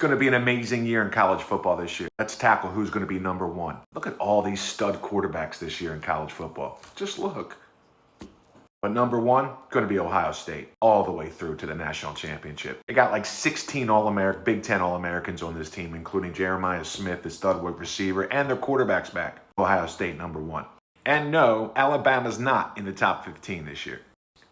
going to be an amazing year in college football this year. Let's tackle who's going to be number one. Look at all these stud quarterbacks this year in college football. Just look. But number one, going to be Ohio State, all the way through to the national championship. They got like 16 Big Ten All-Americans on this team, including Jeremiah Smith, the stud wide receiver, and their quarterback's back. Ohio State, number one. And no, Alabama's not in the top 15 this year,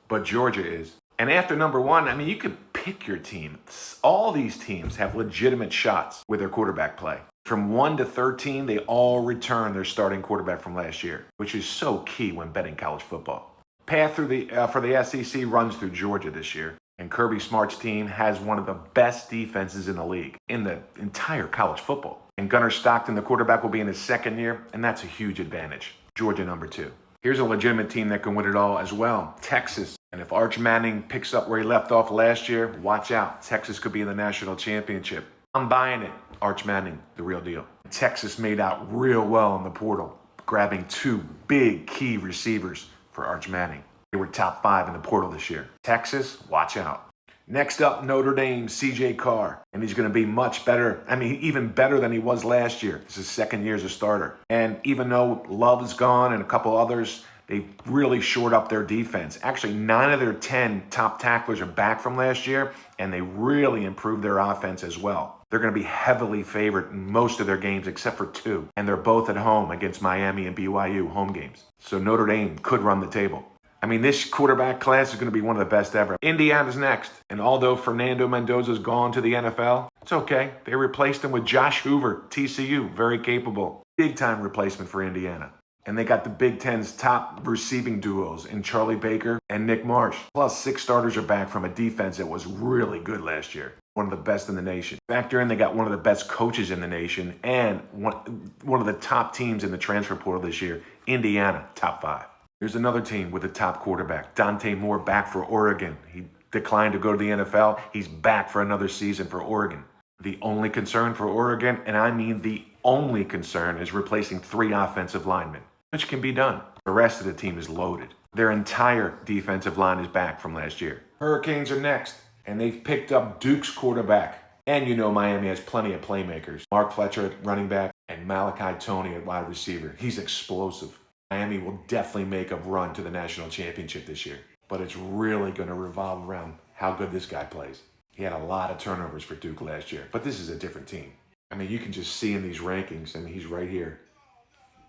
but Georgia is. And after number one, I mean, you could pick your team. All these teams have legitimate shots with their quarterback play. From 1 to 13, they all return their starting quarterback from last year, which is so key when betting college football. Path through for the SEC runs through Georgia this year, and Kirby Smart's team has one of the best defenses in the league, in the entire college football. And Gunnar Stockton, the quarterback, will be in his second year, and that's a huge advantage. Georgia, number two. Here's a legitimate team that can win it all as well, Texas. And if Arch Manning picks up where he left off last year, watch out. Texas could be in the national championship. I'm buying it. Arch Manning, the real deal. Texas made out real well in the portal, grabbing two big key receivers for Arch Manning. They were top 5 in the portal this year. Texas, watch out. Next up, Notre Dame, C.J. Carr. And he's going to be much better. I mean, even better than he was last year. This is his second year as a starter. And even though Love is gone and a couple others, they really shored up their defense. Actually, 9 of their 10 top tacklers are back from last year, and they really improved their offense as well. They're going to be heavily favored in most of their games except for 2. And they're both at home against Miami and BYU home games. So Notre Dame could run the table. I mean, this quarterback class is going to be one of the best ever. Indiana's next. And although Fernando Mendoza's gone to the NFL, it's okay. They replaced him with Josh Hoover, TCU, very capable. Big-time replacement for Indiana. And they got the Big Ten's top receiving duos in Charlie Baker and Nick Marsh. Plus, 6 starters are back from a defense that was really good last year. One of the best in the nation. Factor in, they got one of the best coaches in the nation and one of the top teams in the transfer portal this year, Indiana, top 5. Here's another team with a top quarterback, Dante Moore, back for Oregon. He declined to go to the NFL. He's back for another season for Oregon. The only concern for Oregon, and I mean the only concern, is replacing 3 offensive linemen, which can be done. The rest of the team is loaded. Their entire defensive line is back from last year. Hurricanes are next, and they've picked up Duke's quarterback. And you know Miami has plenty of playmakers. Mark Fletcher at running back and Malachi Tony at wide receiver. He's explosive. Miami will definitely make a run to the national championship this year. But it's really going to revolve around how good this guy plays. He had a lot of turnovers for Duke last year, but this is a different team. I mean, you can just see in these rankings, I mean, he's right here.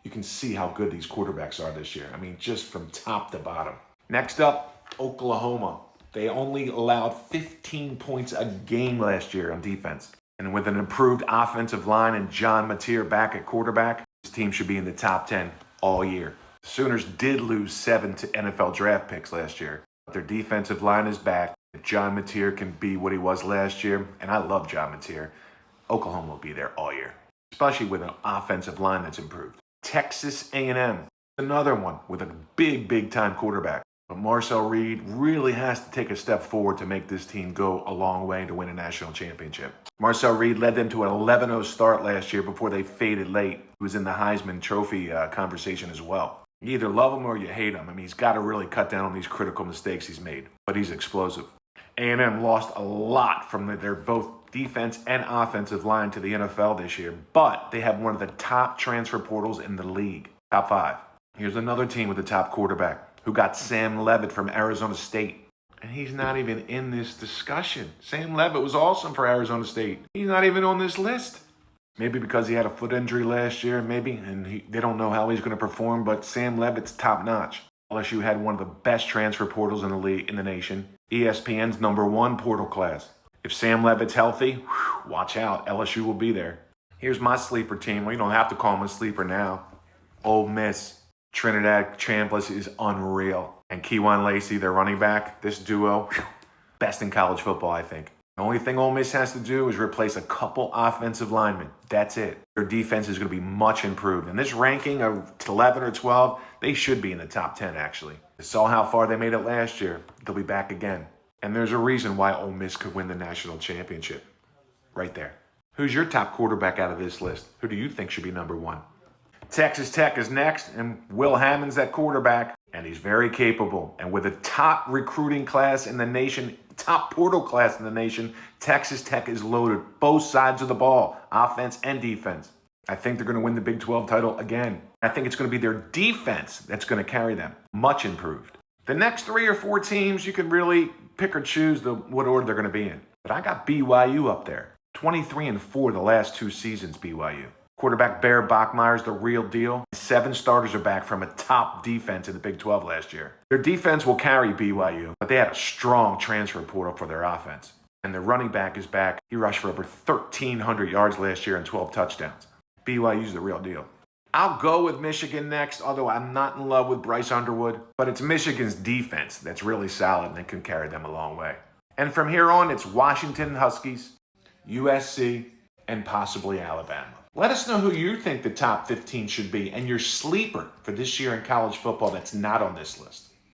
You can see how good these quarterbacks are this year. I mean, just from top to bottom. Next up, Oklahoma. They only allowed 15 points a game last year on defense. And with an improved offensive line and John Mateer back at quarterback, this team should be in the top 10 all year. The Sooners did lose 7 to NFL draft picks last year, but their defensive line is back. If John Mateer can be what he was last year, and I love John Mateer, Oklahoma will be there all year, especially with an offensive line that's improved. Texas A&M, another one with a big time quarterback. But Marcel Reed really has to take a step forward to make this team go a long way to win a national championship. Marcel Reed led them to an 11-0 start last year before they faded late. He was in the Heisman Trophy conversation as well. You either love him or you hate him. I mean, he's got to really cut down on these critical mistakes he's made, but he's explosive. A&M lost a lot from their both defense and offensive line to the NFL this year, but they have one of the top transfer portals in the league, top 5. Here's another team with a top quarterback who got Sam Levitt from Arizona State. And he's not even in this discussion. Sam Levitt was awesome for Arizona State. He's not even on this list. Maybe because he had a foot injury last year, maybe, and they don't know how he's going to perform, but Sam Levitt's top notch. LSU had one of the best transfer portals in the league, in the nation. ESPN's #1 portal class. If Sam Levitt's healthy, watch out. LSU will be there. Here's my sleeper team. Well, you don't have to call him a sleeper now. Ole Miss. Trinidad Chambliss is unreal. And Keywan Lacey, their running back, this duo, best in college football, I think. The only thing Ole Miss has to do is replace a couple offensive linemen. That's it. Their defense is going to be much improved. In this ranking of 11 or 12, they should be in the top 10, actually. You saw how far they made it last year. They'll be back again. And there's a reason why Ole Miss could win the national championship. Right there. Who's your top quarterback out of this list? Who do you think should be #1? Texas Tech is next, and Will Hammond's that quarterback, and he's very capable. And with a top recruiting class in the nation top portal class in the nation. Texas Tech is loaded, both sides of the ball, offense and defense. I think they're going to win the Big 12 title again. I think it's going to be their defense that's going to carry them, much improved. The next 3 or 4 teams, you can really pick or choose what order they're going to be in. But I got BYU up there. 23-4 the last 2 seasons, BYU. Quarterback Bear Bachmeier's the real deal. 7 starters are back from a top defense in the Big 12 last year. Their defense will carry BYU, but they had a strong transfer portal for their offense. And their running back is back. He rushed for over 1,300 yards last year and 12 touchdowns. BYU's the real deal. I'll go with Michigan next, although I'm not in love with Bryce Underwood. But it's Michigan's defense that's really solid and that can carry them a long way. And from here on, it's Washington Huskies, USC, and possibly Alabama. Let us know who you think the top 15 should be and your sleeper for this year in college football that's not on this list.